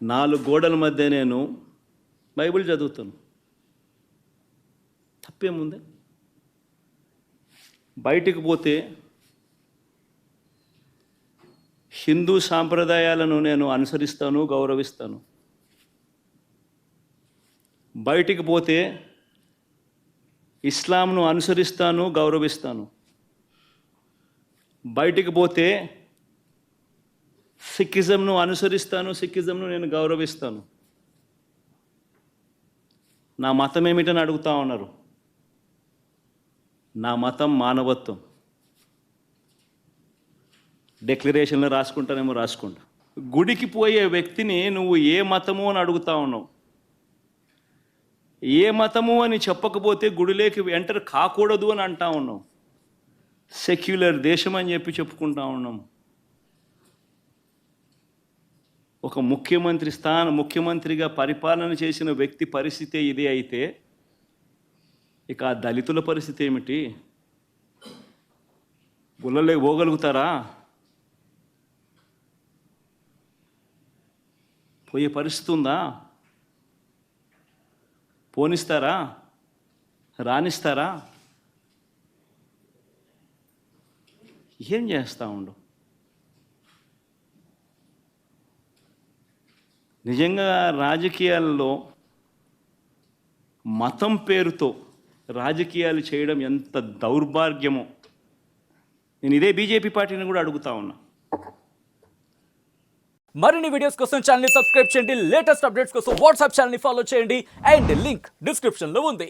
4 గోడల మధ్య నేను బైబిల్ చదువుతాను. తప్పేముంది? బయటికి పోతే హిందూ సాంప్రదాయాలను నేను అనుసరిస్తాను, గౌరవిస్తాను. బయటికి పోతే ఇస్లాంను అనుసరిస్తాను, గౌరవిస్తాను. బయటికి పోతే సిక్కిజంను అనుసరిస్తాను, సిక్కిజంను నేను గౌరవిస్తాను. నా మతం ఏమిటని అడుగుతా ఉన్నారు. నా మతం మానవత్వం. డిక్లరేషన్లో రాసుకుంటానేమో రాసుకుంటా. గుడికి పోయే వ్యక్తిని నువ్వు ఏ మతము అని అడుగుతా ఉన్నావు. ఏ మతము అని చెప్పకపోతే గుడిలోకి ఎంటర్ కాకూడదు అని అంటా ఉన్నావు. సెక్యులర్ దేశం అని చెప్పి చెప్పుకుంటా ఉన్నాం. ఒక ముఖ్యమంత్రిగా పరిపాలన చేసిన వ్యక్తి పరిస్థితి ఇదే అయితే ఇక ఆ దళితుల పరిస్థితి ఏమిటి? గుళ్ళలే పోగలుగుతారా? పోయే పరిస్థితి ఉందా? పోనిస్తారా? రానిస్తారా? ఏం చేస్తూ ఉండు? నిజంగా రాజకీయాల్లో మతం పేరుతో రాజకీయాలు చేయడం ఎంత దౌర్భాగ్యమో నేను ఇదే బీజేపీ పార్టీని కూడా అడుగుతా ఉన్నా. మరిన్ని వీడియోస్ కోసం ఛానల్ ని సబ్స్క్రైబ్ చేయండి. లేటెస్ట్ అప్డేట్స్ కోసం వాట్సాప్ ఛానల్ ని ఫాలో చేయండి. అండ్ లింక్ డిస్క్రిప్షన్ లో ఉంది.